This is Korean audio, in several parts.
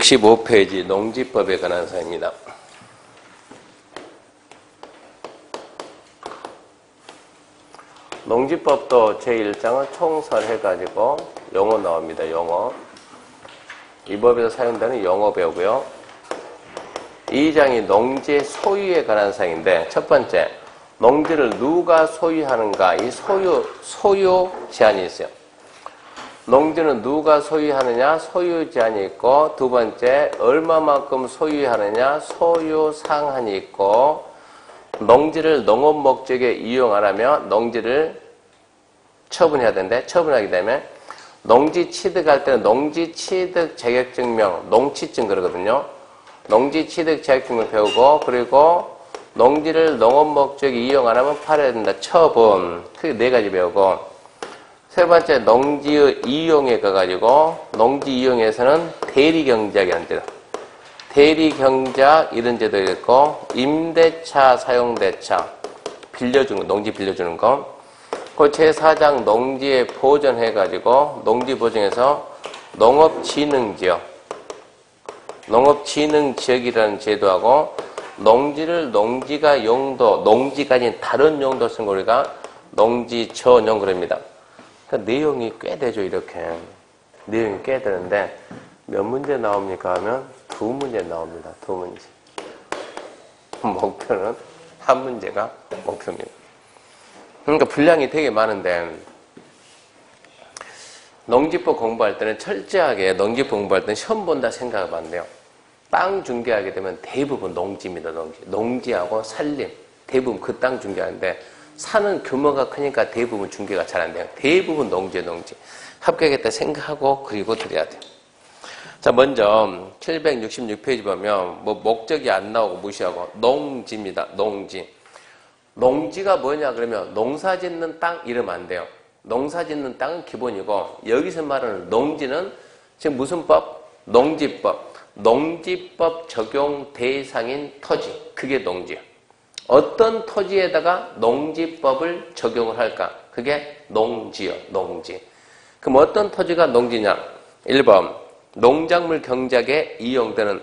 65페이지 농지법에 관한 사항입니다. 농지법도 제1장은 총설해가지고 용어 나옵니다. 용어. 이 법에서 사용되는 용어 배우고요. 2장이 농지의 소유에 관한 사항인데, 첫 번째, 농지를 누가 소유하는가? 이 소유 제한이 있어요. 농지는 누가 소유하느냐? 소유 제한이 있고, 두 번째, 얼마만큼 소유하느냐? 소유 상한이 있고, 농지를 농업 목적에 이용 안 하면 농지를 처분해야 되는데, 처분하게 되면 농지 취득할 때는 농지 취득 자격증명, 농취증 그러거든요. 농지 취득 자격증명 배우고, 그리고 농지를 농업 목적에 이용 안 하면 팔아야 된다. 처분. 크게 네 가지 배우고, 세 번째, 농지의 이용에 가가지고, 농지 이용에서는 대리경작이라는 제도. 대리경작, 이런 제도 있고, 임대차, 사용대차, 빌려주는 거, 농지 빌려주는 거. 그 제4장 농지에 보전해가지고, 농지 보전에서 농업진흥지역, 농업진흥지역이라는 제도하고, 농지를 농지가 용도, 농지가 아닌 다른 용도 쓴 거 우리가 농지 전용 그럽니다. 그러니까 내용이 꽤 되죠, 이렇게. 내용이 꽤 되는데, 몇 문제 나옵니까 하면 두 문제 나옵니다. 두 문제. 목표는 한 문제가 목표입니다. 그러니까 분량이 되게 많은데, 농지법 공부할 때는 철저하게 농지법 공부할 때는 시험 본다 생각하면 안 돼요. 땅 중개하게 되면 대부분 농지입니다. 농지하고 산림, 대부분 그 땅 중개하는데, 산은 규모가 크니까 대부분 중개가 잘 안 돼요. 대부분 농지. 합격했다 생각하고 그리고 드려야 돼요. 자, 먼저 766페이지 보면 뭐 목적이 안 나오고 무시하고 농지입니다. 농지. 농지가 뭐냐 그러면 농사 짓는 땅 이러면 안 돼요. 농사 짓는 땅은 기본이고, 여기서 말하는 농지는 지금 무슨 법? 농지법. 농지법 적용 대상인 토지. 그게 농지예요. 어떤 토지에다가 농지법을 적용을 할까? 그게 농지요. 농지. 그럼 어떤 토지가 농지냐? 1번 농작물 경작에 이용되는,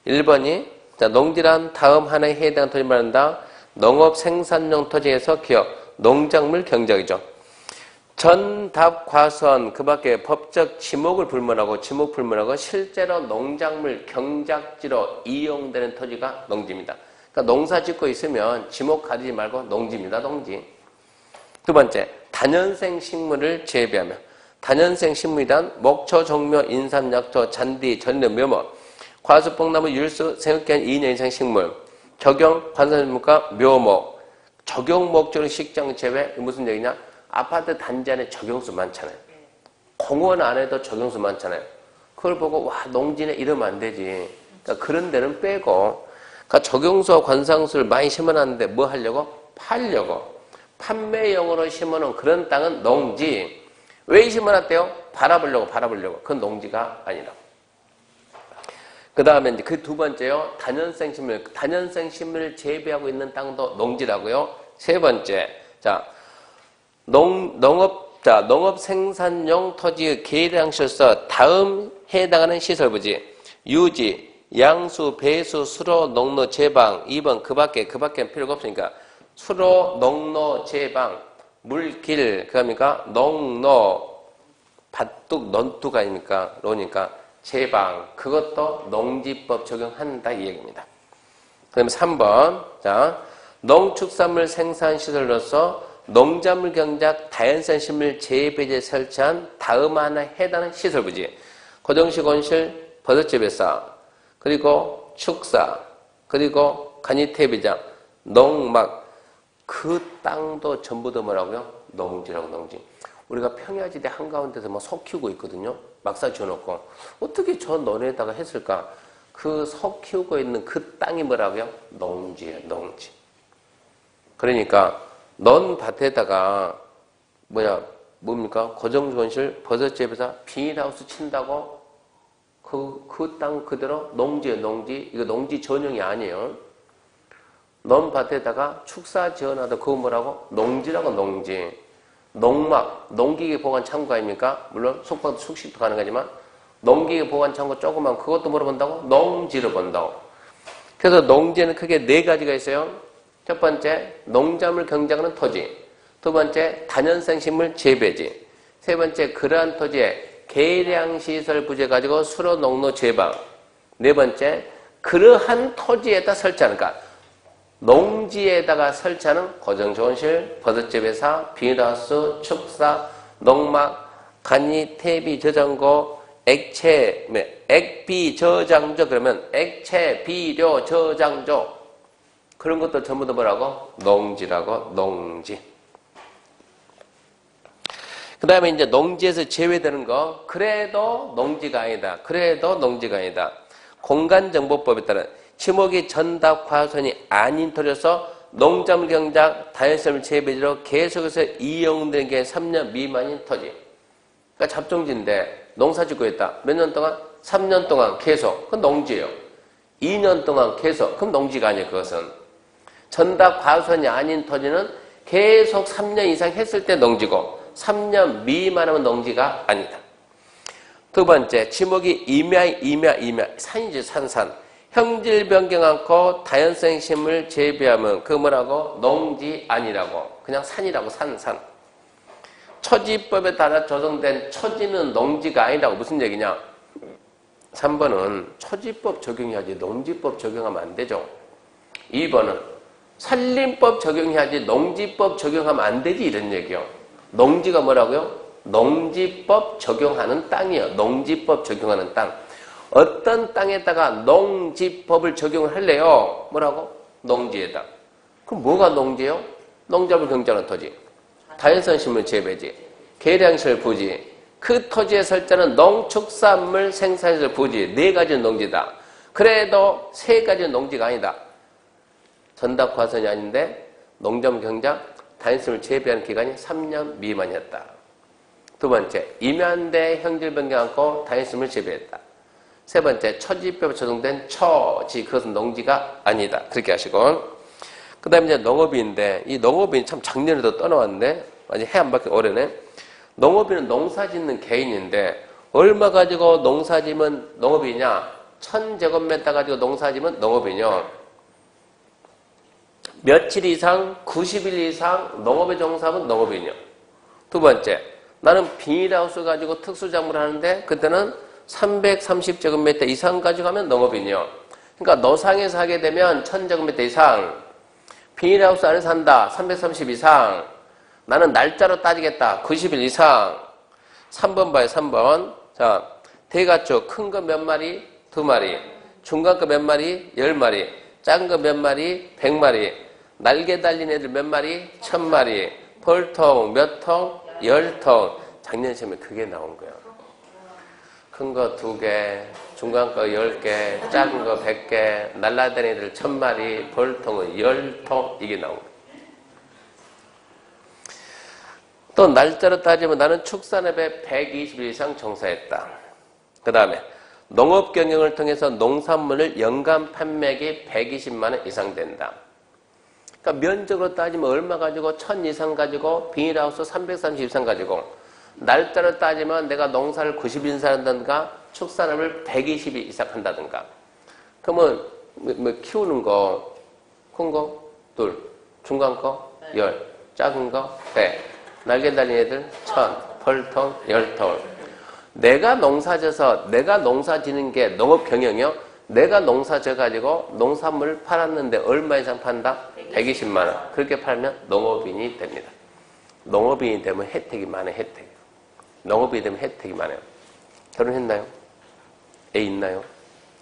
1번이 자, 농지란 다음 하나에 해당하는 토지 말한다. 농업 생산용 토지에서 기업, 농작물 경작이죠. 전답 과선 그 밖에 법적 지목 불문하고 실제로 농작물 경작지로 이용되는 토지가 농지입니다. 그러니까 농사 짓고 있으면 지목 가리지 말고 농지입니다. 농지. 두 번째, 다년생 식물을 재배하며, 다년생 식물이란 목초, 종묘, 인삼, 약초, 잔디, 전류, 묘목, 과수뽕나무, 율수, 생육견 2년 이상 식물, 적용, 관상물과 묘목, 적용 목적으로 식장 제외. 무슨 얘기냐? 아파트 단지 안에 적용수 많잖아요. 공원 안에도 적용수 많잖아요. 그걸 보고 와 농지네 이러면 안 되지. 그러니까 그런 데는 빼고, 그러니까 적용수와 관상수를 많이 심어놨는데 뭐 하려고? 팔려고. 판매용으로 심어놓은 그런 땅은 농지. 왜 심어놨대요? 바라보려고. 그건 농지가 아니라고. 그 다음에 이제 그 두 번째요. 다년생 식물을 재배하고 있는 땅도 농지라고요. 세 번째, 자, 농업 생산용 토지의 계량실서 다음 해당하는 시설부지. 유지, 양수, 배수, 수로, 농로, 제방. 2번 그 밖에 필요가 없으니까. 수로, 농로, 제방, 물길, 그겁니까? 농로, 밭둑, 넌둑 아닙니까? 로니까. 제방, 그것도 농지법 적용한다 이 얘기입니다. 그다음에 3번, 자, 농축산물 생산시설로서 농작물 경작 다연산 식물 재배지에 설치한 다음 하나에 해당하는 시설부지. 고정식 온실, 버섯재배사, 그리고 축사, 그리고 간이태비장, 농막, 그 땅도 전부 다 뭐라고요? 농지라고, 농지. 우리가 평야지대 한가운데서 뭐 소 키우고 있거든요. 막사 지어놓고. 어떻게 저 논에다가 했을까? 그 소 키우고 있는 그 땅이 뭐라고요? 농지예요, 농지. 그러니까 넌 밭에다가 뭡니까? 고정건실, 버섯재배사, 비닐하우스 친다고 그 땅 그대로 농지예요, 농지. 이거 농지 전용이 아니에요. 넌 밭에다가 축사 지어놔도 그거 뭐라고? 농지라고, 농지. 농막, 농기계 보관 창고 아닙니까? 물론 숙박도 숙식도 가능하지만 농기 보관창고 조그만 그것도 물어본다고? 농지로 본다고. 그래서 농지는 크게 네 가지가 있어요. 첫 번째, 농작물 경작하는 토지. 두 번째, 다년생 식물 재배지. 세 번째, 그러한 토지에 계량시설 부재 가지고 수로 농로 제방. 네 번째, 그러한 토지에다 설치하는, 그러니까 농지에다가 설치하는 고정조원실, 버섯재배사, 비닐하우스, 축사, 농막, 간이, 퇴비, 저장고, 액체, 액비, 저장조, 그러면 액체, 비료, 저장조. 그런 것도 전부 다 뭐라고? 농지라고, 농지. 그 다음에 이제 농지에서 제외되는 거, 그래도 농지가 아니다. 그래도 농지가 아니다. 공간정보법에 따른 지목이 전답 과선이 아닌 토지로서 농작물 경작, 다연성물 재배지로 계속해서 이용되는 게 3년 미만인 토지. 그러니까 잡종지인데 농사 짓고 있다. 몇 년 동안? 3년 동안 계속. 그건 농지예요. 2년 동안 계속. 그럼 농지가 아니에요. 그것은. 전답 과선이 아닌 토지는 계속 3년 이상 했을 때 농지고 3년 미만하면 농지가 아니다. 두 번째, 지목이 임야, 산이지, 산. 형질 변경 않고 다연성 식물 재배하면 그 뭐라고? 농지 아니라고. 그냥 산이라고, 산. 초지법에 따라 조성된 초지는 농지가 아니라고. 무슨 얘기냐? 3번은 초지법 적용해야지 농지법 적용하면 안 되죠. 2번은 산림법 적용해야지 농지법 적용하면 안 되지, 이런 얘기요. 농지가 뭐라고요? 농지법 적용하는 땅이에요. 농지법 적용하는 땅. 어떤 땅에다가 농지법을 적용을 할래요? 뭐라고? 농지에다. 그럼 뭐가 농지예요? 농작물 경작하는 토지, 다연성 식물 재배지, 계량시설 부지, 그 토지에 설치하는 농축산물 생산시설 부지, 네 가지는 농지다. 그래도 세 가지는 농지가 아니다. 전답 과선이 아닌데 농작물 경작, 다연성을 재배하는 기간이 3년 미만이었다. 두 번째, 임야인데 형질 변경 않고 다연성을 재배했다. 세 번째, 초지법에 조성된 초지, 그것은 농지가 아니다. 그렇게 하시고. 그 다음에 이제 농업인데, 이 농업인 참 작년에도 떠나왔네. 아직 해 안 바뀌 올해네. 농업인은 농사 짓는 개인인데, 얼마 가지고 농사 지면 농업이냐? 1000제곱미터 가지고 농사 지면 농업이냐? 며칠 이상, 90일 이상 농업에 종사하면 농업이냐? 두 번째, 나는 비닐하우스 가지고 특수작물을 하는데, 그때는 330제곱미터 이상 가져가면 농업이냐? 그러니까 노상에서 하게 되면 1000제곱미터 이상, 비닐하우스 안에서 한다. 330 이상. 나는 날짜로 따지겠다. 90일 이상. 3번 봐요. 3번. 자, 대가축 큰 거 몇 마리? 2마리. 중간 거 몇 마리? 10마리. 작은 거 몇 마리? 100마리. 날개 달린 애들 몇 마리? 1000마리. 벌통 몇 통? 10통. 작년 시험에 그게 나온 거야. 큰 거 2개, 중간 거 10개, 작은 거 100개, 날라다니는 애들 1000마리, 벌통은 10통, 이게 나온 거예요. 또 날짜로 따지면 나는 축산업에 120일 이상 종사했다. 그 다음에 농업 경영을 통해서 농산물을 연간 판매액이 120만 원 이상 된다. 그러니까 면적으로 따지면 얼마 가지고 1000 이상 가지고 비닐하우스 330 이상 가지고 날짜로 따지면 내가 농사를 90일 이상 한다든가 축산업을 120일 이상 한다든가. 그러면 뭐 키우는 거, 큰 거 2, 중간 거 10, 작은 거 100, 날개 달린 애들 1000, 벌통 10통. 내가 농사 져서 내가 농사 지는 게 농업 경영이요. 내가 농사 져가지고 농산물을 팔았는데 얼마 이상 판다? 120만 원. 그렇게 팔면 농업인이 됩니다. 농업인이 되면 혜택이 많아요. 혜택. 농업인이 되면 혜택이 많아요. 결혼했나요? 애 있나요?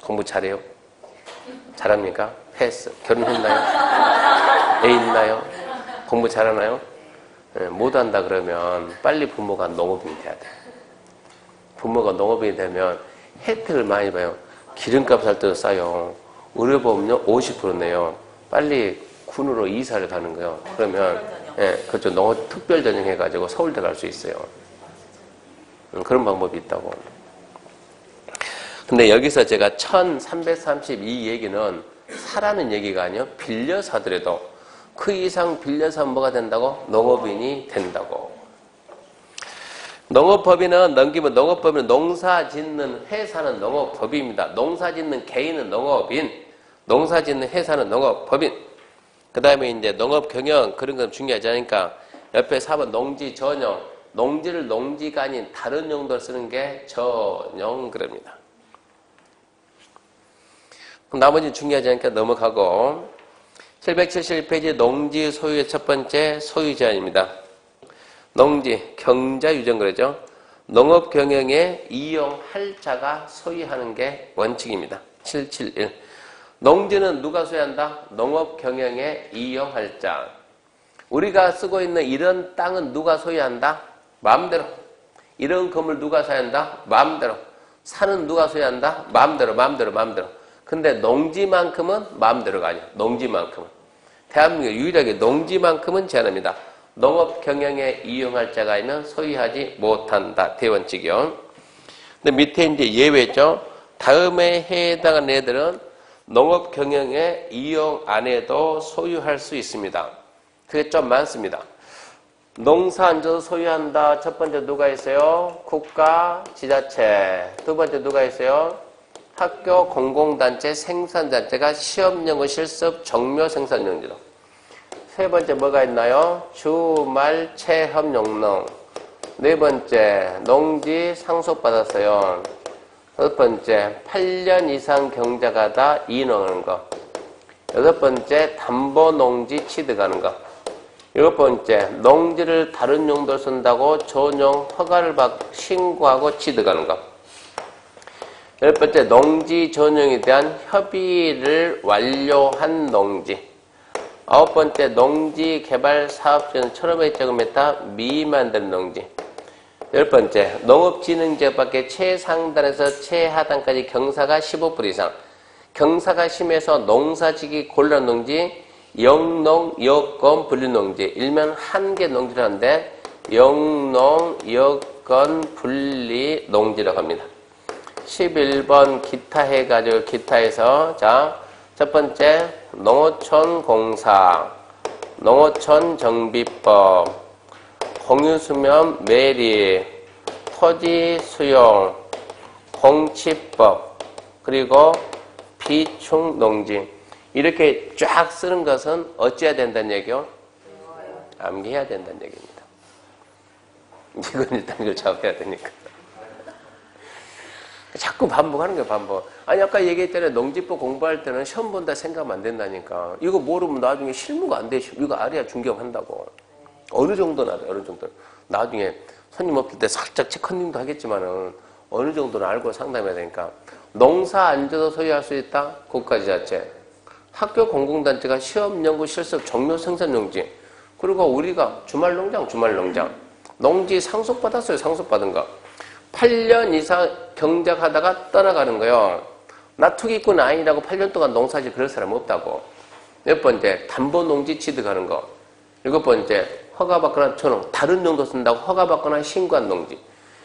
공부 잘해요? 잘합니까? 패스. 결혼했나요? 애 있나요? 공부 잘하나요? 네, 못한다 그러면 빨리 부모가 농업인이 돼야 돼요. 부모가 농업인이 되면 혜택을 많이 봐요. 기름값 살 때도 싸요. 의료보험료 50% 내요. 빨리 군으로 이사를 가는 거예요. 그러면 그렇죠. 농업 특별 전형 해가지고 서울대 갈 수 있어요. 그런 방법이 있다고. 근데 여기서 제가 1332 얘기는 사라는 얘기가 아니에요. 빌려서 하더라도 그 이상 빌려서 뭐가 된다고? 농업인이 된다고. 농업법인은 넘기면 농업법인은 농사 짓는 회사는 농업법인입니다. 농사 짓는 개인은 농업인, 농사 짓는 회사는 농업법인. 그 다음에 이제 농업 경영 그런 건 중요하지 않으니까 옆에 4번 농지 전용. 농지를 농지가 아닌 다른 용도로 쓰는 게 전용 그럽니다. 나머지는 중요하지 않으니까 넘어가고 771페이지 농지 소유의 첫 번째 소유 제한입니다. 농지, 경자 유전 그러죠. 농업 경영에 이용할 자가 소유하는 게 원칙입니다. 771. 농지는 누가 소유한다? 농업 경영에 이용할 자. 우리가 쓰고 있는 이런 땅은 누가 소유한다? 마음대로. 이런 건물 누가 소유한다? 마음대로. 산은 누가 소유한다? 마음대로. 근데 농지만큼은 마음대로가 아니야. 농지만큼은. 대한민국 유일하게 농지만큼은 제한합니다. 농업 경영에 이용할 자가 있는 소유하지 못한다. 대원칙이요. 근데 밑에 이제 예외죠. 다음에 해당하는 애들은 농업 경영에 이용 안 해도 소유할 수 있습니다. 그게 좀 많습니다. 농사 앉아서 소유한다. 첫 번째 누가 있어요? 국가, 지자체. 두 번째 누가 있어요? 학교, 공공단체, 생산단체가 시험연구, 실습, 정묘, 생산용지로. 세 번째 뭐가 있나요? 주말, 체험, 용농. 네 번째, 농지 상속받았어요. 다섯 번째, 8년 이상 경작하다 이농하는 거. 여섯 번째, 담보농지 취득하는 거. 일곱 번째, 농지를 다른 용도로 쓴다고 전용 허가를 신고하고 취득하는 거. 열 번째, 농지 전용에 대한 협의를 완료한 농지. 아홉 번째, 농지 개발 사업지는 1,500제곱미터 미만 되는 농지. 열 번째, 농업진흥지역밖에 최상단에서 최하단까지 경사가 15불 이상. 경사가 심해서 농사지기 곤란한 농지, 영농, 여건, 분리농지. 일면 한 개 농지를 하는데 영농, 여건, 분리농지라고 합니다. 11번 기타 해가지고 기타에서 자, 첫 번째 농어촌 공사, 농어촌 정비법, 공유수면 매립, 토지 수용, 공치법, 그리고 비축농지. 이렇게 쫙 쓰는 것은 어찌해야 된다는 얘기요? 암기해야 된다는 얘기입니다. 이건 일단 이걸 잡아야 되니까. 자꾸 반복하는 거예요, 반복. 아니, 아까 얘기했잖아요. 농지법 공부할 때는 시험 본다 생각하면 안 된다니까. 이거 모르면 나중에 실무가 안 돼. 이거 알아야 중개한다고. 어느 정도는 알아요, 어느 정도는. 나중에 손님 없을 때 살짝 체크닝도 하겠지만은 어느 정도는 알고 상담해야 되니까. 농사 앉아서 소유할 수 있다? 국가지자체. 학교 공공단체가 시험, 연구, 실습, 정료, 생산용지. 그리고 우리가 주말농장. 농지 상속받았어요, 상속받은 거. 8년 이상 경작하다가 떠나가는 거요. 나 투기꾼 아니라고 8년 동안 농사지 그럴 사람 없다고. 몇 번째, 담보농지 취득하는 거. 일곱 번째, 허가받거나 전용, 다른 용도 쓴다고 허가받거나 신고한 농지.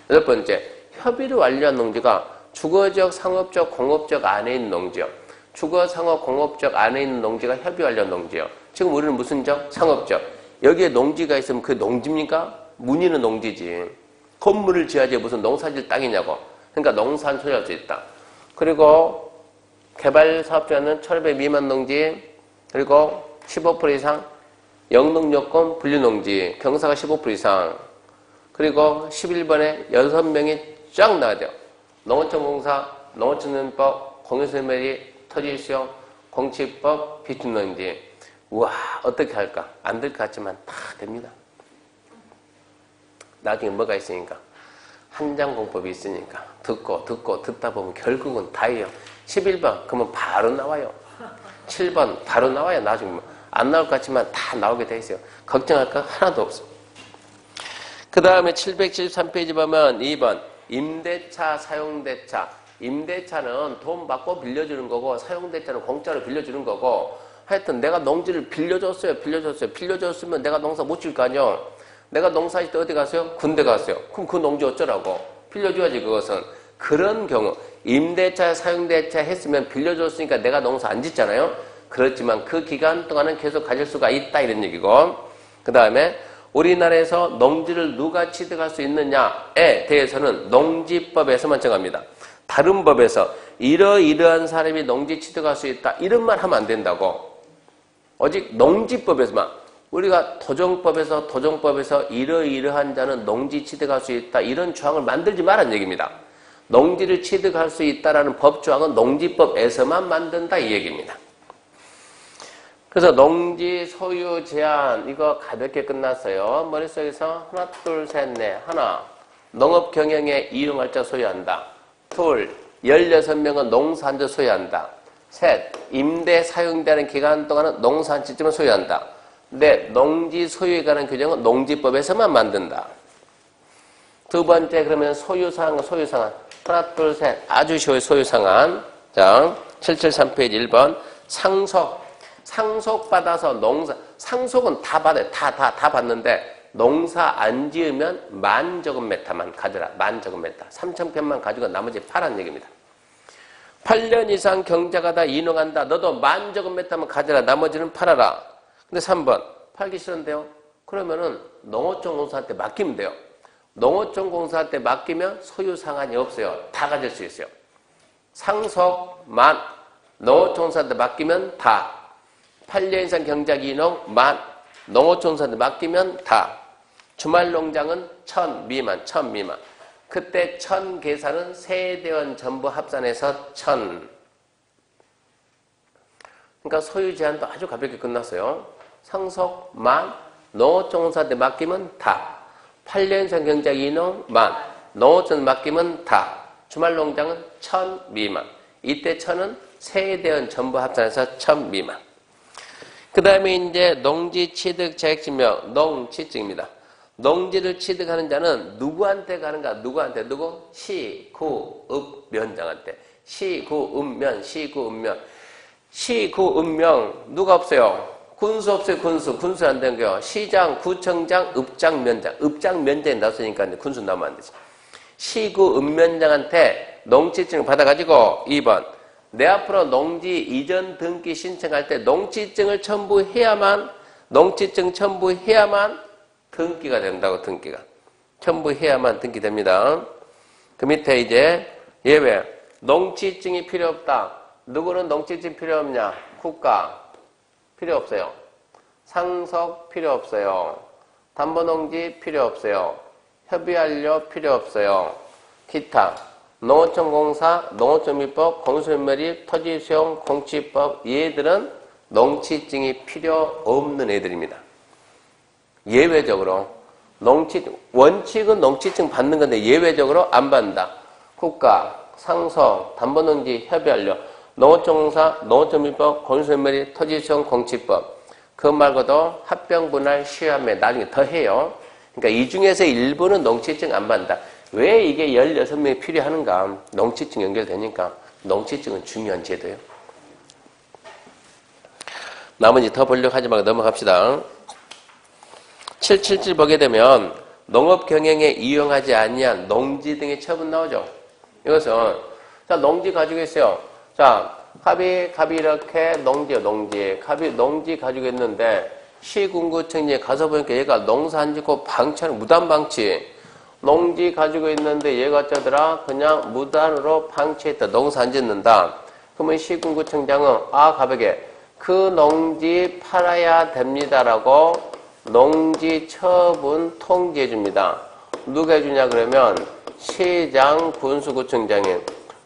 여덟 번째, 협의를 완료한 농지가 주거적, 상업적, 공업적 안에 있는 농지요. 주거, 상업, 공업적 안에 있는 농지가 협의 완료한 농지요. 지금 우리는 무슨 적? 상업적. 여기에 농지가 있으면 그게 농지입니까? 문의는 농지지. 건물을 지어야지 무슨 농사질 땅이냐고. 그러니까 농산 소유할 수 있다. 그리고 개발 사업자는 1,500 미만 농지, 그리고 15% 이상, 영농여건 분리농지, 경사가 15% 이상, 그리고 11번에 6명이 쫙 나와야 돼요. 농어촌 공사, 농어촌연법, 공유수매리, 토지수용, 공치법, 비축농지. 우와, 어떻게 할까? 안 될 것 같지만 다 됩니다. 나중에 뭐가 있으니까. 한장공법이 있으니까. 듣다 보면 결국은 다예요. 11번, 그러면 바로 나와요. 7번, 바로 나와요. 나중에 안 나올 것 같지만 다 나오게 돼 있어요. 걱정할 거 하나도 없어. 그 다음에 773페이지 보면 2번, 임대차, 사용대차. 임대차는 돈 받고 빌려주는 거고, 사용대차는 공짜로 빌려주는 거고, 하여튼 내가 농지를 빌려줬으면 내가 농사 못 질 거 아니야. 내가 농사할 때 어디 갔어요? 군대 갔어요. 그럼 그 농지 어쩌라고? 빌려줘야지, 그것은. 그런 경우, 임대차, 사용대차 했으면 빌려줬으니까 내가 농사 안 짓잖아요? 그렇지만 그 기간 동안은 계속 가질 수가 있다, 이런 얘기고. 그 다음에 우리나라에서 농지를 누가 취득할 수 있느냐에 대해서는 농지법에서만 정합니다. 다른 법에서 이러이러한 사람이 농지 취득할 수 있다 이런 말 하면 안 된다고. 오직 농지법에서만. 우리가 도정법에서 이러이러한 자는 농지 취득할 수 있다 이런 조항을 만들지 말란 얘기입니다. 농지를 취득할 수 있다라는 법조항은 농지법에서만 만든다 이 얘기입니다. 그래서 농지 소유 제한 이거 가볍게 끝났어요. 머릿속에서 하나 둘 셋 넷 하나 농업 경영에 이용할 자 소유한다. 둘 16명은 농사한 소유한다. 셋 임대 사용되는 기간 동안은 농사한지쯤을 소유한다. 넷 농지 소유에 관한 규정은 농지법에서만 만든다. 두 번째 그러면 소유상한 하나 둘 셋 아주 쉬워요. 소유상한. 자 773페이지 1번 상속받아서 상속은 다 받아요. 다 받는데 농사 안 지으면 만저금메타만 가져라. 만저금메타 3,000편만 가지고 나머지 파란 얘기입니다. 8년 이상 경작하다 인용한다. 너도 만저금메타만 가져라. 나머지는 팔아라. 근데 3번 팔기 싫은데요. 그러면은 농어촌공사한테 맡기면 돼요. 농어촌공사한테 맡기면 소유상한이 없어요. 다 가질 수 있어요. 상속만 농어촌공사한테 맡기면 다. 8년 이상 경작 인용 만 농어촌공사한테 맡기면 다. 주말농장은 1,000 미만. 그때 1,000 계산은 세대원 전부 합산해서 1,000. 그러니까 소유 제한도 아주 가볍게 끝났어요. 상속 만, 농어촌공사한테 맡기면 다. 8년 이상 경작 인용 만, 농어촌 맡기면 다. 주말농장은 1,000 미만. 이때 1,000은 세대원 전부 합산해서 1,000 미만. 그 다음에 이제 농지 취득 자격증명, 농취증입니다. 농지를 취득하는 자는 누구한테 가는가? 누구? 시, 구, 읍, 면장한테. 시, 구, 읍면. 시, 구, 읍명 누가 없어요? 군수 없어요. 군수 안 되는 거요. 시장, 구청장, 읍장, 면장. 읍장, 면장이 나왔으니까 군수 나오면 안 되지. 시, 구, 읍면장한테 농취증을 받아가지고 2번 내 앞으로 농지 이전 등기 신청할 때 농취증을 첨부해야만 등기가 된다고. 등기가 첨부해야만 등기됩니다. 그 밑에 이제 예외 농취증이 필요 없다. 누구는 농취증 필요 없냐? 국가 필요 없어요. 상속 필요 없어요. 담보농지 필요 없어요. 협의완료 필요 없어요. 기타 농어촌공사, 농어촌민법, 공수인멸입, 토지수용, 공취법 얘들은 농취증이 필요 없는 애들입니다. 예외적으로 원칙은 농취증 받는 건데 예외적으로 안 받는다. 국가, 상속, 담보농지, 협의완료, 농어촌공사, 농어촌민법, 공수인멸입, 토지수용, 공취법 그것 말고도 합병분할, 시효함에 나중에 더 해요. 그러니까 이 중에서 일부는 농취증 안 받는다. 왜 이게 16명이 필요하는가? 농취증 연결되니까. 농취증은 중요한 제도예요. 나머지 더 보려고 하지 말고 넘어갑시다. 777 보게 되면 농업 경영에 이용하지 아니한 농지 등의 처분 나오죠. 이것은 자 농지 가지고 있어요. 자 갑이 이렇게 농지 갑이 농지 가지고 있는데 시군구청에 가서 보니까 얘가 농사 안 짓고 방치하는 무단방치. 농지 가지고 있는데 얘가 어쩌더라? 그냥 무단으로 방치했다. 농사 안 짓는다. 그러면 시군구청장은 갑에게 그 농지 팔아야 됩니다라고 농지 처분 통지해 줍니다. 누가 해주냐 그러면 시장 군수구청장이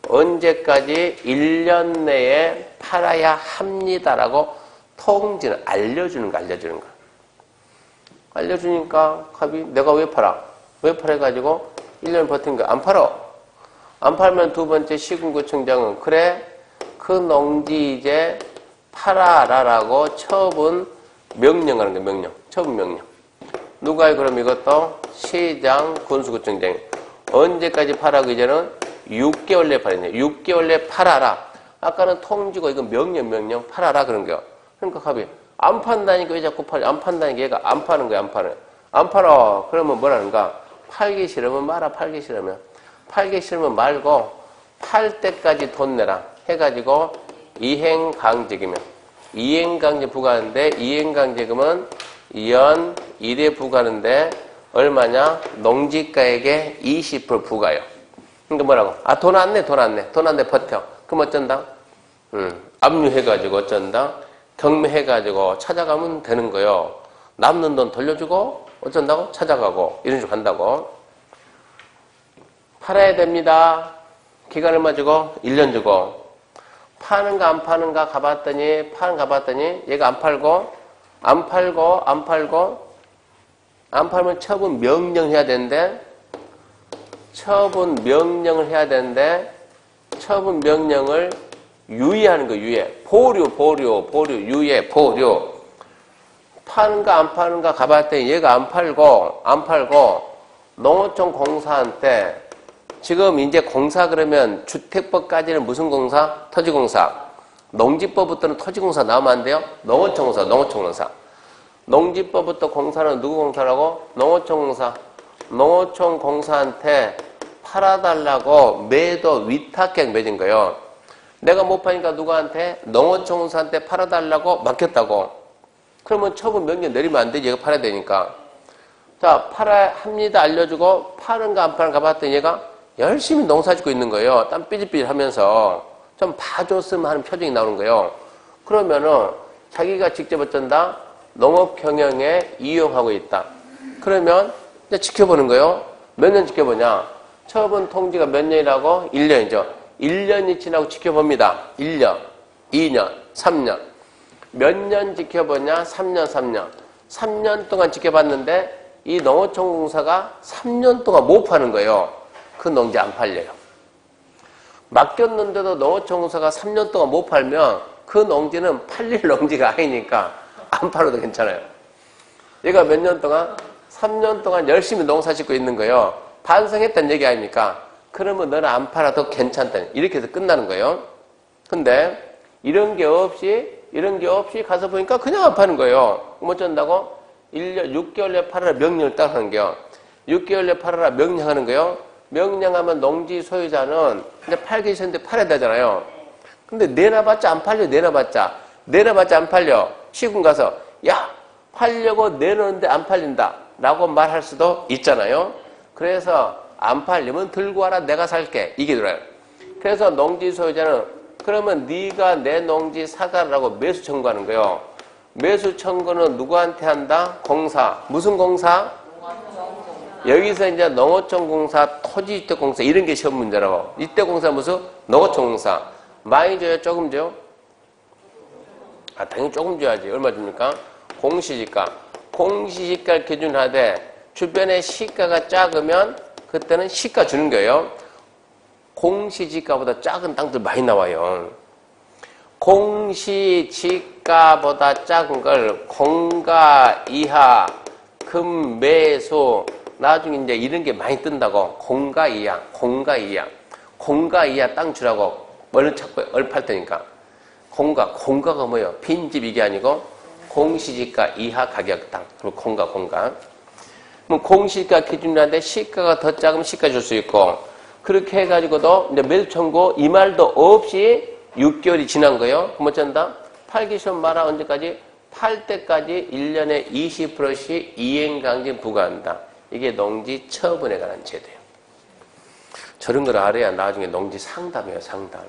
언제까지 1년 내에 팔아야 합니다라고 통지는 알려주는 거. 알려주니까 갑이 내가 왜 팔아? 왜 팔아가지고 1년 버틴 거야? 안 팔어. 안 팔면 두 번째 시군구청장은 그래 그 농지 이제 팔아라라고 처분 명령하는 거야. 명령. 처분 명령. 누가 그럼 이것도 시장 군수구청장이 언제까지 팔아고 이제는 6개월 내에 팔았네. 6개월 내에 팔아라. 아까는 통지고 이거 명령 팔아라 그런 거야. 그러니까 갑이 안 판다니까 왜 자꾸 팔려? 안 판다니까 얘가 안 파는 거야. 안 팔아. 그러면 뭐라는가? 팔기 싫으면 말아. 팔기 싫으면 말고 팔 때까지 돈 내라 해가지고 이행강제금이면 이행강제 부과하는데 이행강제금은 연 1에 부과하는데 얼마냐? 농지가액의 20% 부과요. 그러니까 뭐라고? 아, 돈 안 내, 돈 안 내. 돈 안 내, 버텨. 그럼 어쩐다? 압류해가지고 어쩐다? 경매해가지고 찾아가면 되는 거요. 남는 돈 돌려주고 어쩐다고? 찾아가고 이런 식으로 한다고. 팔아야 됩니다. 기간 얼마 주고? 1년 주고. 파는가 안 파는가 가봤더니 얘가 안 팔면 처분 명령해야 되는데 처분 명령을 유예하는 거 보류 유예 보류. 파는가 안 파는가 가봤더니 얘가 안 팔고 농어촌 공사한테 지금 이제 공사 그러면 주택법까지는 무슨 공사? 토지공사. 농지법부터는 토지공사 나오면 안 돼요? 농어촌 공사. 농지법부터 공사는 누구 공사라고? 농어촌 공사. 농어촌 공사한테 팔아달라고 매도 위탁계약 맺은 거예요. 내가 못 파니까 누구한테? 농어촌 공사한테 팔아달라고 맡겼다고. 그러면 처분 명령 내리면 안 되지. 얘가 팔아야 되니까. 자, 팔아야 합니다. 알려주고 파는가 안 파는가 봤더니 얘가 열심히 농사 짓고 있는 거예요. 땀 삐질삐질 하면서. 좀 봐줬으면 하는 표정이 나오는 거예요. 그러면은 자기가 직접 어쩐다? 농업 경영에 이용하고 있다. 그러면 이제 지켜보는 거예요. 몇 년 지켜보냐? 처분 통지가 몇 년이라고? 1년이죠. 1년이 지나고 지켜봅니다. 1년, 2년, 3년. 몇 년 지켜보냐? 3년. 3년 동안 지켜봤는데 이 농어촌 공사가 3년 동안 못 파는 거예요. 그 농지 안 팔려요. 맡겼는데도 농어촌 공사가 3년 동안 못 팔면 그 농지는 팔릴 농지가 아니니까 안 팔아도 괜찮아요. 얘가 몇 년 동안? 3년 동안 열심히 농사 짓고 있는 거예요. 반성했다는 얘기 아닙니까? 그러면 너는 안 팔아도 괜찮다. 이렇게 해서 끝나는 거예요. 근데 이런 게 없이 가서 보니까 그냥 안 파는 거예요. 그럼 어쩐다고? 1년, 6개월 내에 팔아라 명령을 딱 하는 거예요. 6개월 내에 팔아라 명령하는 거예요. 명령하면 농지 소유자는 이제 팔기 싫은데 팔아야 되잖아요. 근데 내놔봤자 안 팔려. 내놔봤자 안 팔려. 시군 가서 야 팔려고 내놓는데 안 팔린다 라고 말할 수도 있잖아요. 그래서 안 팔리면 들고 와라. 내가 살게. 이게 들어요. 그래서 농지 소유자는 그러면 네가 내 농지 사가라고 매수 청구하는 거예요. 매수 청구는 누구한테 한다? 공사. 무슨 공사? 여기서 이제 농어촌 공사, 토지주택 공사 이런 게 시험 문제라고. 이때 공사 무슨? 농어촌 공사. 많이 줘요? 조금 줘요? 아, 당연히 조금 줘야지. 얼마 줍니까? 공시지가. 공시지가를 기준하되 주변에 시가가 작으면 그때는 시가 주는 거예요. 공시지가보다 작은 땅들 많이 나와요. 공시지가보다 작은 걸 공가 이하, 금매수 나중에 이제 이런 게 많이 뜬다고. 공가 이하 땅 주라고 얼른 찾고 얼팔 테니까. 공가가 뭐예요? 빈집 이게 아니고 공시지가 이하 가격 땅. 그리고 공가. 그럼 공시지가 기준이라는데 시가가 더 작으면 시가 줄 수 있고 그렇게 해가지고도 이제 매수 청구 이 말도 없이 6개월이 지난 거예요. 그럼 어쩐다? 팔기 시험 말아 언제까지? 팔 때까지 1년에 20%씩 이행강진 부과한다. 이게 농지 처분에 관한 제도예요. 저런 걸 알아야 나중에 농지 상담이에요. 상담.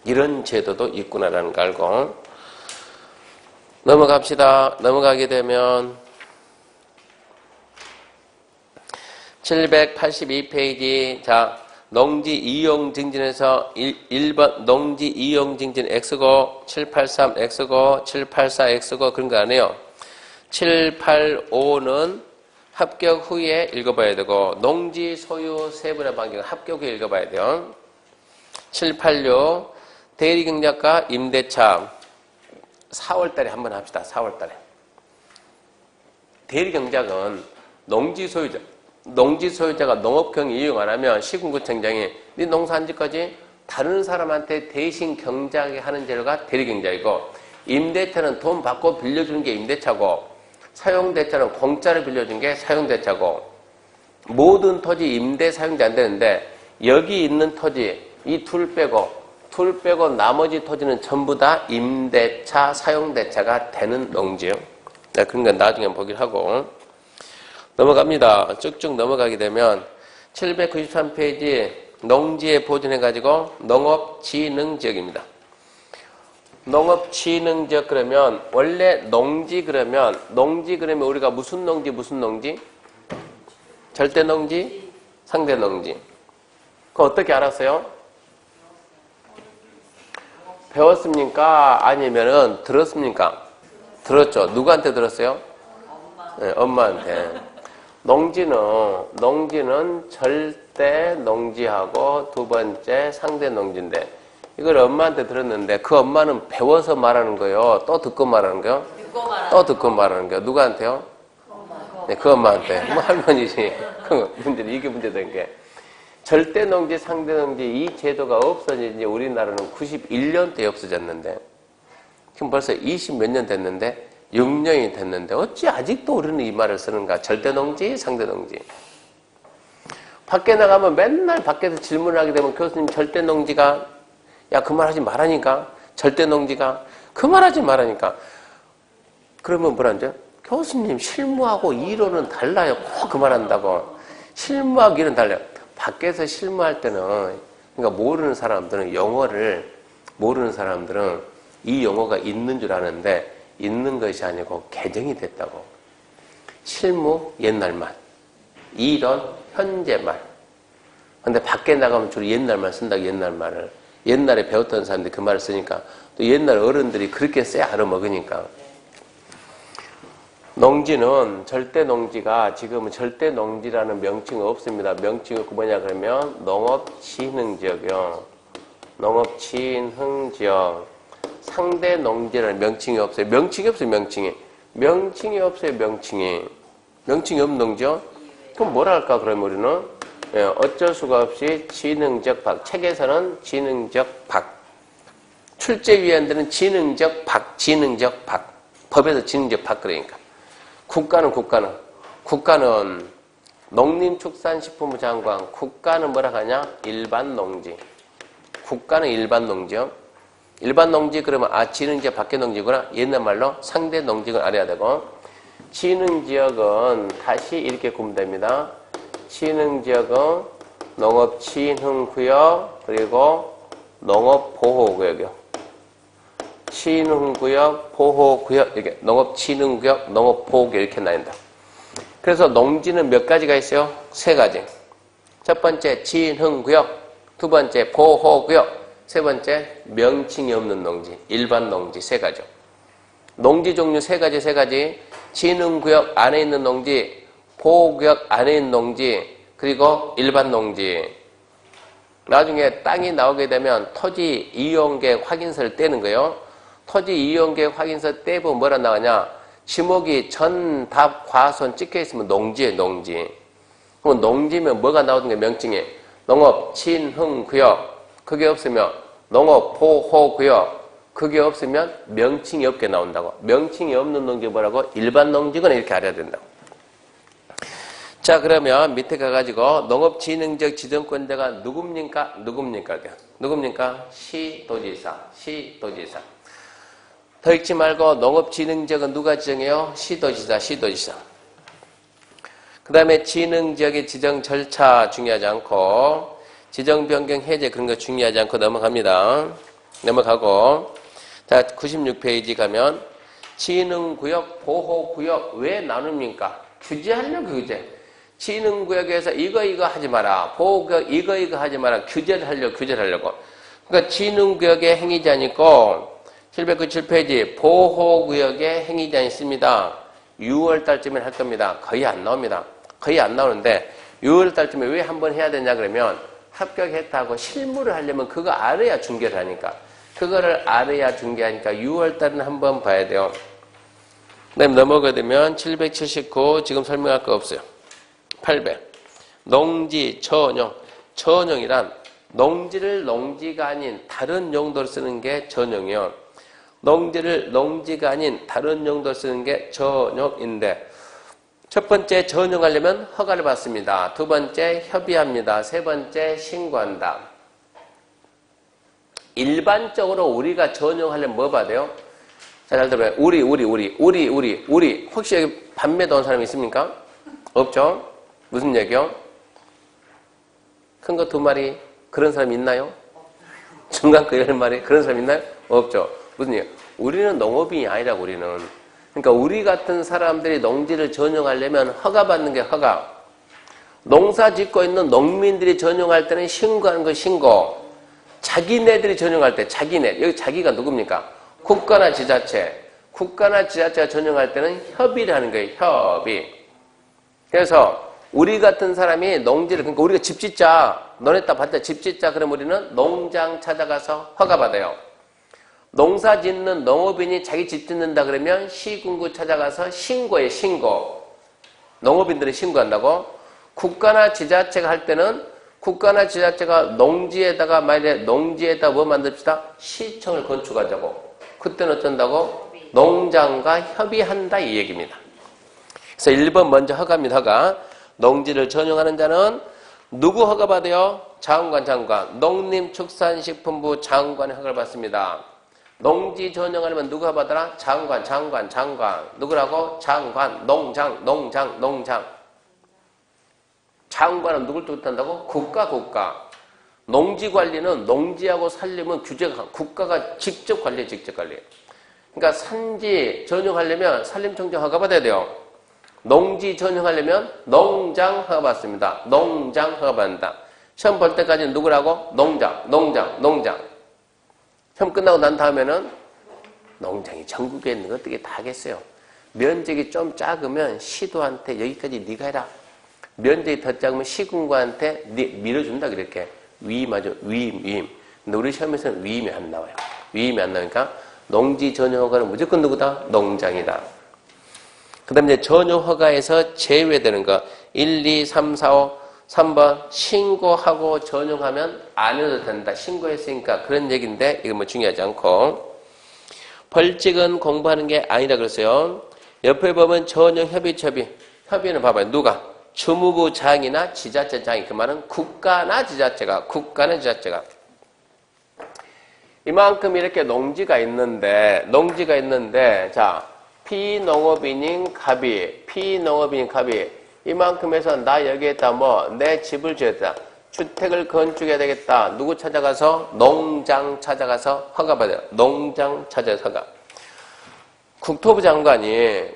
이런 제도도 있구나라는 거 알고 넘어갑시다. 넘어가게 되면 782페이지 자 농지 이용 증진에서 1번 농지 이용 증진 X고 783 X고 784 X고 그런 거 아니에요. 785는 합격 후에 읽어봐야 되고 농지 소유 세분의 반경은 합격 후에 읽어봐야 돼요. 786 대리경작과 임대차 4월달에 한번 합시다. 4월달에 대리경작은 농지 소유자가 농업경영 이용 안 하면 시군구청장이 네 농사 안 짓거지? 다른 사람한테 대신 경작하게 하는 재료가 대리경작이고 임대차는 돈 받고 빌려주는 게 임대차고 사용대차는 공짜로 빌려준 게 사용대차고 모든 토지 임대 사용이 안 되는데 여기 있는 토지 이 둘 빼고 나머지 토지는 전부 다 임대차 사용대차가 되는 농지요. 네, 그런 건 나중에 보기로 하고 넘어갑니다. 쭉쭉 넘어가게 되면 793페이지 농지에 보존해가지고 농업진흥지역입니다. 농업진흥지역 그러면 원래 농지 그러면 우리가 무슨 농지? 절대농지, 상대농지. 그거 어떻게 알았어요? 배웠습니까? 아니면은 들었습니까? 들었죠. 누구한테 들었어요? 네, 엄마한테. 농지는 절대 농지하고 두 번째 상대 농지인데 이걸 엄마한테 들었는데 그 엄마는 배워서 말하는 거예요? 또 듣고 말하는 거예요? 또 듣고 말하는 거예요. 누구한테요? 네, 그 엄마한테. 뭐 할머니지. 이게 문제된 게. 절대 농지, 상대 농지 이 제도가 없어진 지 우리나라는 91년도에 없어졌는데 지금 벌써 20 몇 년 됐는데 6년이 됐는데 어찌 아직도 우리는 이 말을 쓰는가? 절대 농지, 상대 농지. 밖에 나가면 맨날 밖에서 질문을 하게 되면 교수님 절대 농지가 야 그 말 하지 말라니까. 절대 농지가 그 말 하지 말라니까. 그러면 뭐라는데요? 교수님 실무하고 이론은 달라요. 꼭 그 말 한다고. 실무하고 이론은 달라요. 밖에서 실무할 때는 그러니까 모르는 사람들은 이 용어가 있는 줄 아는데 있는 것이 아니고 개정이 됐다고. 실무 옛날 말, 이론 현재 말. 근데 밖에 나가면 주로 옛날 말 쓴다고. 옛날 말을 옛날에 배웠던 사람들이 그 말을 쓰니까 또 옛날 어른들이 그렇게 써야 알아먹으니까. 농지는 절대 농지가 지금은 절대 농지라는 명칭이 없습니다. 명칭이 뭐냐 그러면 농업진흥지역이요. 농업진흥지역. 상대 농지라는 명칭이 없어요. 명칭이 없어요. 명칭이 없는 농지요? 그럼 뭐라 할까 그러면 우리는? 예, 어쩔 수가 없이 진흥적 박. 책에서는 진흥적 박. 출제위원들은 진흥적 박. 법에서 진흥적 박 그러니까. 국가는 농림축산식품부 장관. 국가는 뭐라 하냐? 일반 농지. 국가는 일반 농지요. 일반 농지 그러면 진흥지역 밖의 농지구나. 옛날 말로 상대 농지를 알아야 되고 진흥지역은 다시 이렇게 구면 됩니다. 진흥지역은 농업진흥구역 그리고 농업보호구역이요. 진흥구역, 보호구역 이렇게 농업진흥구역, 농업보호구역 이렇게 나뉜다. 그래서 농지는 몇 가지가 있어요? 세 가지. 첫 번째 진흥구역, 두 번째 보호구역, 세 번째 명칭이 없는 농지, 일반 농지 세 가지죠. 농지 종류 세 가지. 진흥구역 안에 있는 농지, 보호구역 안에 있는 농지, 그리고 일반 농지. 나중에 땅이 나오게 되면 토지 이용계획 확인서를 떼는 거예요. 토지 이용계획 확인서 떼보면 뭐라 나가냐? 지목이 전, 답, 과손 찍혀 있으면 농지예요, 농지. 그럼 농지면 뭐가 나오는 게 명칭이? 농업, 진흥구역. 그게 없으면 농업보호구역. 그게 없으면 명칭이 없게 나온다고. 명칭이 없는 농지 뭐라고? 일반 농지거나 이렇게 알아야 된다고. 자, 그러면 밑에 가가지고 농업진흥적 지정권자가 누굽니까? 시도지사. 더 읽지 말고 농업진흥지역은 누가 지정해요? 시도지사. 그 다음에 진흥지역의 지정 절차 중요하지 않고 지정 변경 해제 그런 거 중요하지 않고 넘어갑니다. 넘어가고 자 96페이지 가면 진흥구역, 보호구역 왜 나눕니까? 규제하려고 규제. 진흥구역에서 이거 하지 마라. 보호구역 이거 하지 마라. 규제를 하려고. 그러니까 진흥구역에 행위제한 있고 797페이지 보호구역에 행위제한 있습니다. 6월달쯤에 할 겁니다. 거의 안 나옵니다. 거의 안 나오는데 6월달쯤에 왜 한번 해야 되냐 그러면 합격했다고 실무를 하려면 그거 알아야 중개를 하니까. 그거를 알아야 중개하니까 6월달은 한번 봐야 돼요. 그 다음에 넘어가게 되면 779 지금 설명할 거 없어요. 800 농지, 전용. 전용이란 농지를 농지가 아닌 다른 용도로 쓰는 게 전용이요. 농지를 농지가 아닌 다른 용도로 쓰는 게 전용인데 첫 번째 전용하려면 허가를 받습니다. 두 번째 협의합니다. 세 번째 신고한다. 일반적으로 우리가 전용하려면 뭐 봐야 돼요? 자, 잘 들어봐요. 우리. 혹시 여기 반매도 온 사람 있습니까? 없죠? 무슨 얘기요? 큰 거 2마리. 그런 사람 있나요? 중간 거 10마리. 그런 사람 있나요? 없죠. 무슨 얘기? 우리는 농업인이 아니라고, 우리는. 그러니까 우리 같은 사람들이 농지를 전용하려면 허가받는 게 허가. 농사 짓고 있는 농민들이 전용할 때는 신고하는 거 신고. 자기네들이 전용할 때, 자기네. 여기 자기가 누굽니까? 국가나 지자체. 국가나 지자체가 전용할 때는 협의를 하는 거예요. 협의. 그래서 우리 같은 사람이 농지를, 그러니까 우리가 집 짓자. 너네 따 받자. 집 짓자. 그럼 우리는 농장 찾아가서 허가받아요. 농사 짓는 농업인이 자기 집 짓는다 그러면 시군구 찾아가서 신고해. 신고. 농업인들이 신고한다고. 국가나 지자체가 할 때는 국가나 지자체가 농지에다가 만약에 농지에다 뭐 만듭시다? 시청을 건축하자고. 그때는 어쩐다고? 농장과 협의한다 이 얘기입니다. 그래서 1번 먼저 허가입니다. 허가. 농지를 전용하는 자는 누구 허가받아요? 장관. 농림축산식품부 장관의 허가를 받습니다. 농지 전용하려면 누가 받아라? 장관. 누구라고? 장관. 농장. 장관은 누굴 뜻한다고? 국가. 농지 관리는 농지하고 산림은 규제가 국가가 직접 관리해. 그러니까 산지 전용하려면 산림청정 허가받아야 돼요. 농지 전용하려면 농장 허가받습니다. 농장 허가받는다. 시험 볼 때까지는 누구라고? 농장. 시험 끝나고 난 다음에는 농장이 전국에 있는 거 어떻게 다 하겠어요. 면적이 좀 작으면 시도한테 여기까지 네가 해라. 면적이 더 작으면 시군구한테 밀어준다 그렇게. 위임. 근데 우리 시험에서는 위임이 안 나와요. 위임이 안 나오니까 농지 전용 허가는 무조건 누구다? 농장이다. 그 다음에 이제 전용 허가에서 제외되는 거 1, 2, 3, 4, 5 3번 신고하고 전용하면 안 해도 된다. 신고했으니까 그런 얘기인데 이건 뭐 중요하지 않고 벌칙은 공부하는 게 아니라 그랬어요. 옆에 보면 전용 협의는 봐봐요. 누가? 주무부 장이나 지자체 장이. 그 말은 국가나 지자체가 이만큼 이렇게 농지가 있는데 자 피농업인인 갑이 이만큼 해서 나 여기에다 내 집을 지었다. 주택을 건축해야 되겠다. 누구 찾아가서? 농장 찾아가서 허가받아요. 농장 찾아서 허가. 국토부 장관이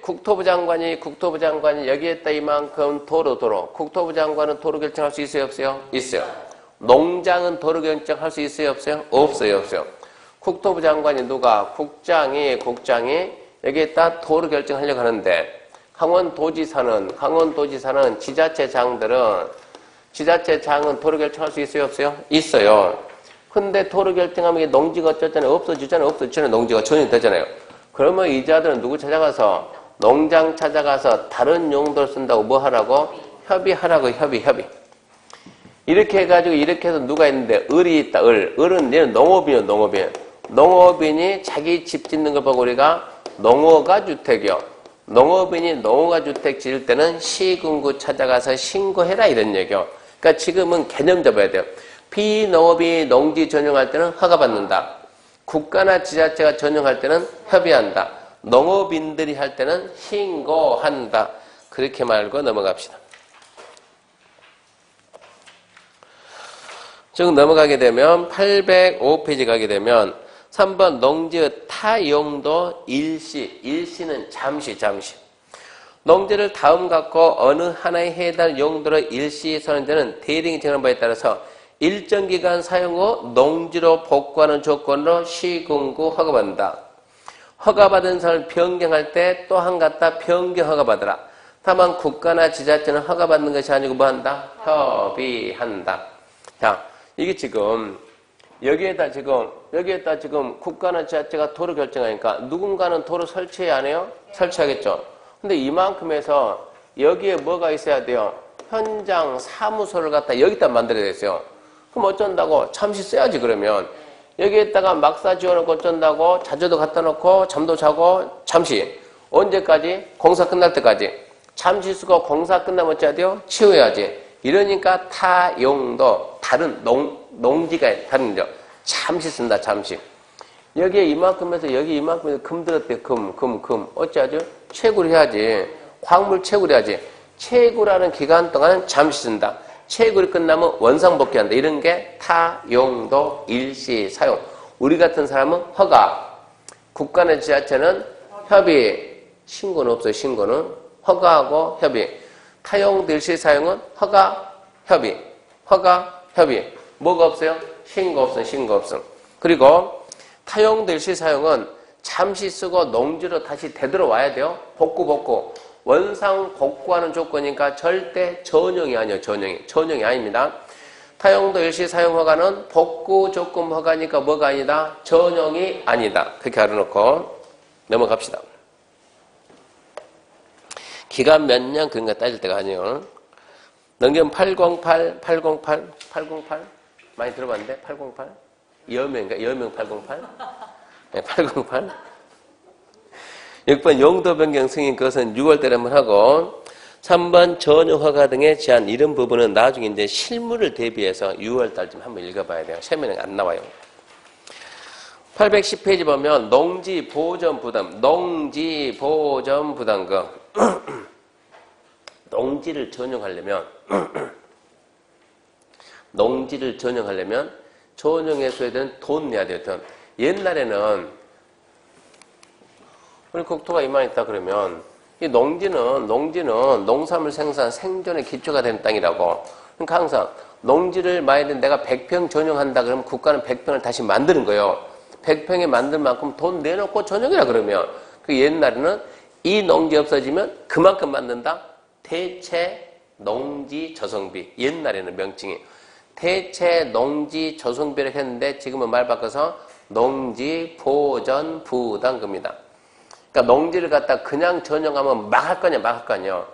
여기에다 이만큼 도로. 국토부 장관은 도로 결정할 수 있어요? 없어요? 있어요. 농장은 도로 결정할 수 있어요? 없어요? 없어요. 국토부 장관이 누가? 국장이 여기에다 도로 결정하려고 하는데 강원도지사는 지자체 장은 도로 결정할 수 있어요? 없어요? 있어요. 근데 도로 결정하면 이게 농지가 어쩌잖아요? 없어지잖아요. 농지가 전용되잖아요. 그러면 이 자들은 누구 찾아가서? 농장 찾아가서 다른 용도로 쓴다고 뭐 하라고? 협의하라고. 협의. 이렇게 해가지고 이렇게 해서 누가 있는데 을이 있다. 을은 얘는 농업인이요. 농업인이 자기 집 짓는 걸 보고 우리가 농어가 주택이요. 농업인이 농어가 주택 지을 때는 시군구 찾아가서 신고해라 이런 얘기요. 그러니까 지금은 개념 잡아야 돼요. 피농업이 농지 전용할 때는 허가받는다. 국가나 지자체가 전용할 때는 협의한다. 농업인들이 할 때는 신고한다. 그렇게 말고 넘어갑시다. 쭉 넘어가게 되면 805페이지 가게 되면 3번 농지의 타용도 일시는 잠시. 농지를 다음 갖고 어느 하나에 해당하는 용도로 일시 선언되는 대령이 정한 바에 따라서 일정 기간 사용 후 농지로 복구하는 조건으로 시군구 허가받는다. 허가받은 사람을 변경할 때 또 한 갖다 변경 허가받으라. 다만 국가나 지자체는 허가받는 것이 아니고 뭐한다? 협의한다. 자, 이게 지금 여기에다 지금 국가나 지자체가 도로 결정하니까 누군가는 도로 설치해야 안 해요? 설치하겠죠. 근데 이만큼 해서 여기에 뭐가 있어야 돼요? 현장 사무소를 갖다 여기다 만들어야 됐어요. 그럼 어쩐다고? 잠시 써야지 그러면. 여기에다가 막사 지어놓고 어쩐다고? 자재도 갖다 놓고 잠도 자고 잠시. 언제까지? 공사 끝날 때까지. 잠시 쓰고 공사 끝나면 어찌해야 돼요? 치워야지. 이러니까 타용도 다른 농지가 다른 죠. 잠시 쓴다. 잠시. 여기에 이만큼에서 여기 이만큼에서 금 들었대. 금. 어찌하죠? 채굴 해야지. 광물 채굴해야지. 채굴하는 기간 동안은 잠시 쓴다. 채굴이 끝나면 원상복귀한다. 이런 게 타용도 일시 사용. 우리 같은 사람은 허가. 국간의 지자체는 협의. 신고는 없어요. 신고는. 허가하고 협의. 타용도 일시 사용은 허가, 협의. 허가, 협의. 뭐가 없어요? 신고 없음, 신고 없음. 그리고 타용도 일시 사용은 잠시 쓰고 농지로 다시 되돌아와야 돼요. 복구. 원상 복구하는 조건이니까 절대 전용이 아니에요. 전용이 아닙니다. 타용도 일시 사용 허가는 복구 조건 허가니까 뭐가 아니다? 전용이 아니다. 그렇게 알아놓고 넘어갑시다. 기간 몇 년 그런 거 따질 때가 아니에요. 넘기면 808 많이 들어봤는데 808 여명인가? 여명 808 네, 808 6번 용도 변경 승인 그것은 6월달에 한번 하고 3번 전용허가 등의 제한 이런 부분은 나중에 이제 실무를 대비해서 6월달쯤 한번 읽어봐야 돼요. 세면에 안 나와요. 810페이지 보면 농지 보전 부담, 농지를 전용하려면 전용해줘야 되는 돈 내야 돼요. 돈. 옛날에는 우리 국토가 이만했다 그러면 이 농지는 농산물 생산 생존의 기초가 되는 땅이라고. 그러니까 항상 농지를 만약에 내가 100평 전용한다 그러면 국가는 100평을 다시 만드는 거예요. 100평에 만들 만큼 돈 내놓고 전용이라 그러면 그 옛날에는 이 농지 없어지면 그만큼 만든다. 대체 농지 조성비. 옛날에는 명칭이 대체 농지 조성비를 했는데 지금은 말 바꿔서 농지 보전 부담금이다. 그러니까 농지를 갖다 그냥 전용하면 막 할 거냐.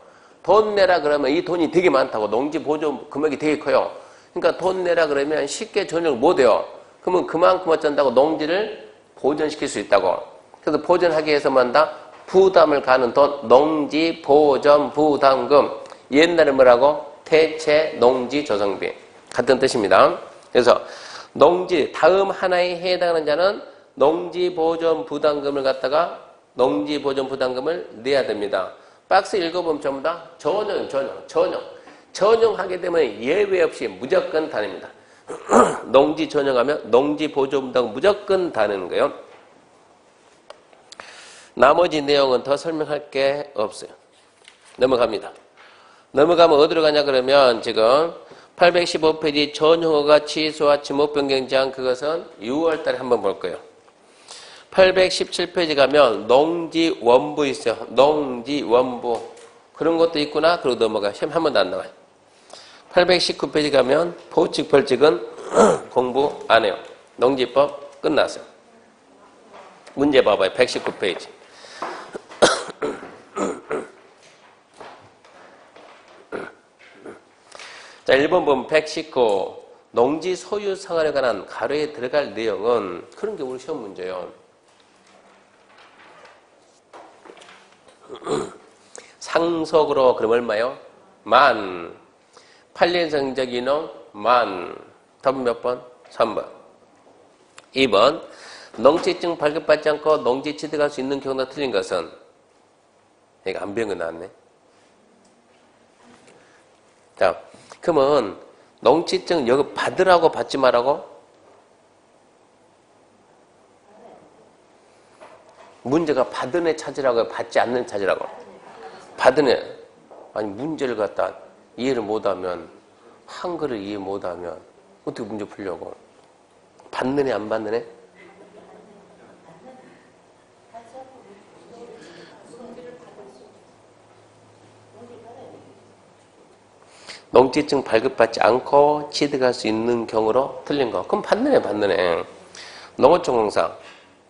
돈 내라 그러면 이 돈이 되게 많다고. 농지 보존 금액이 되게 커요. 그러니까 돈 내라 그러면 쉽게 전용을 못 해요. 그러면 그만큼 어쩐다고 농지를 보존시킬 수 있다고. 그래서 보존하기 위해서만 다 부담을 가는 돈, 농지 보전 부담금. 옛날에 뭐라고? 대체 농지 조성비. 같은 뜻입니다. 그래서 농지 다음 하나에 해당하는 자는 농지 보전 부담금을 갖다가 농지 보전 부담금을 내야 됩니다. 박스 읽어보면 전부 다 전용하게 되면 예외 없이 무조건 다닙니다. 농지 전용하면 농지 보전 부담금 무조건 다는 거예요. 나머지 내용은 더 설명할 게 없어요. 넘어갑니다. 넘어가면 어디로 가냐 그러면 지금 815페이지 전용허가 취소와 지목 변경 제한 그것은 6월 달에 한번 볼 거예요. 817페이지 가면 농지 원부 있어요. 농지 원부. 그런 것도 있구나. 그러고 넘어가요. 시험 한 번도 안 나와요. 819페이지 가면 보칙 벌칙은 공부 안 해요. 농지법 끝났어요. 문제 봐봐요. 119페이지. 자, 1번 보면 119. 농지 소유 상한에 관한 가로에 들어갈 내용은 그런 게 우리 시험 문제예요. 상속으로 그럼 얼마요? 10,000. 8년 성적 인용 10,000. 답은 몇 번? 3번. 2번. 농지증 발급받지 않고 농지 취득할 수 있는 경우가 틀린 것은 얘가 안 배운 거 나왔네. 자, 그러면 농지증 여기 받으라고 받지 말라고? 문제가 받은 애 찾으라고 받지 않는 애 찾으라고? 받은 애. 아니 문제를 갖다 이해를 못하면 한글을 이해 못하면 어떻게 문제 풀려고? 받는 애 안 받는 애? 농지증 발급받지 않고 취득할 수 있는 경우로 틀린 거. 그럼 받는 애. 농어촌공사.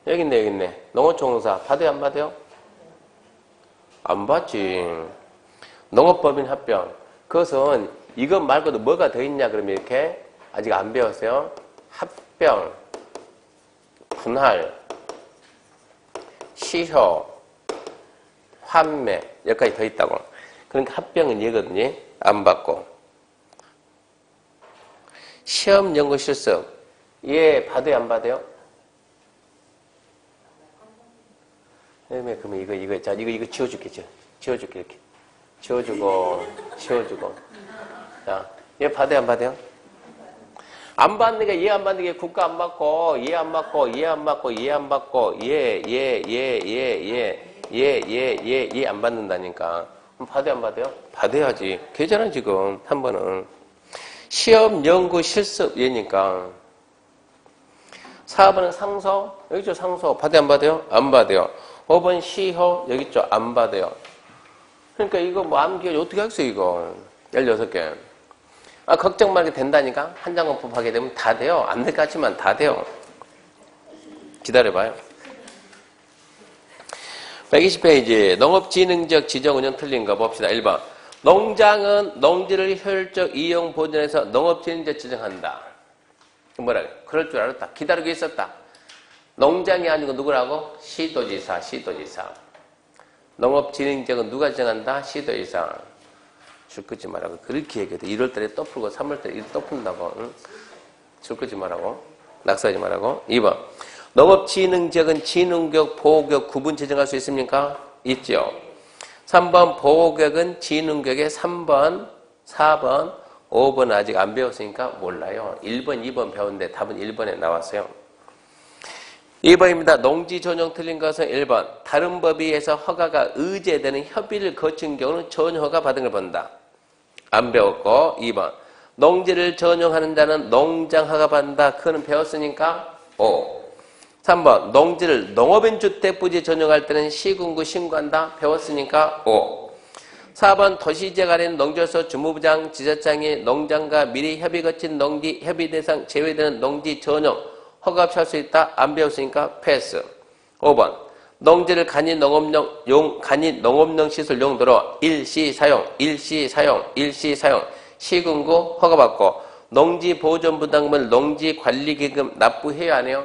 여기 있네. 농어촌공사. 받아요, 안 받아요? 안 받지. 농업법인 합병. 그것은 이것 말고도 뭐가 더 있냐, 그러면 이렇게. 아직 안 배웠어요. 합병, 분할, 시효, 환매. 여기까지 더 있다고. 그러니까 합병은 얘거든요. 안 받고. 시험 연구 실습. 얘 받아요, 안 받아요? 그러면 이거 자 이거 지워줄게 지워줄게 이렇게 지워주고 자 얘 받아요 안 받아요? 안 받는 게 얘 안 받는 게 국가 안 받고 얘 안 받고 얘 안 받고 얘 안 받고 얘 안 받는다니까. 그럼 받아요 안 받아요? 받아야지. 걔잖아 지금 한 번은 시험 연구 실습 얘니까. 4번은 상서 여기 있죠 상서 받아요 안 받아요? 안 받아요. 5번 시효 여기 있죠 안 받아요. 그러니까 이거 뭐 암기 어떻게 하겠어요 이거 16개. 아 걱정 말게 된다니까. 한 장원법 하게 되면 다 돼요. 안 될 것 같지만 다 돼요. 기다려봐요. 120페이지 농업진흥적 지정운영 틀린 거 봅시다. 1번 농장은 농지를 효율적 이용 보존해서 농업진흥적 지정한다. 뭐라 그래? 그럴 줄 알았다. 기다리고 있었다. 농장이 아니고 누구라고? 시도지사. 농업진흥적은 누가 지정한다? 시도지사. 줄 끄지 말라고. 그렇게 얘기해도 1월달에 또 풀고 3월달에 또 푼다고. 응? 줄 끄지 말라고. 낙서하지 말라고. 2번 농업진흥적은 진흥격, 보호격 구분 지정할 수 있습니까? 있죠. 3번 보호격은 진흥격의 3번, 4번, 5번 아직 안 배웠으니까 몰라요. 1번, 2번 배웠는데 답은 1번에 나왔어요. 2번입니다. 농지 전용 틀린 것은 1번. 다른 법에 의해서 허가가 의제되는 협의를 거친 경우는 전허가 받은 걸 본다. 안 배웠고 2번. 농지를 전용하는 자는 농장 허가 받는다. 그거는 배웠으니까 5. 3번. 농지를 농업인 주택 부지 전용할 때는 시군구 신고한다. 배웠으니까 5. 4번. 도시지역 안에는 농지에서 주무부장, 지자장이 농장과 미리 협의 거친 농지 협의 대상 제외되는 농지 전용 허가 없이 할 수 있다. 안 배웠으니까 패스. 5번. 농지를 간이 농업용 시설 용도로 일시 사용, 시군구 허가받고 농지 보존 부담금을 농지 관리기금 납부해야 하네요.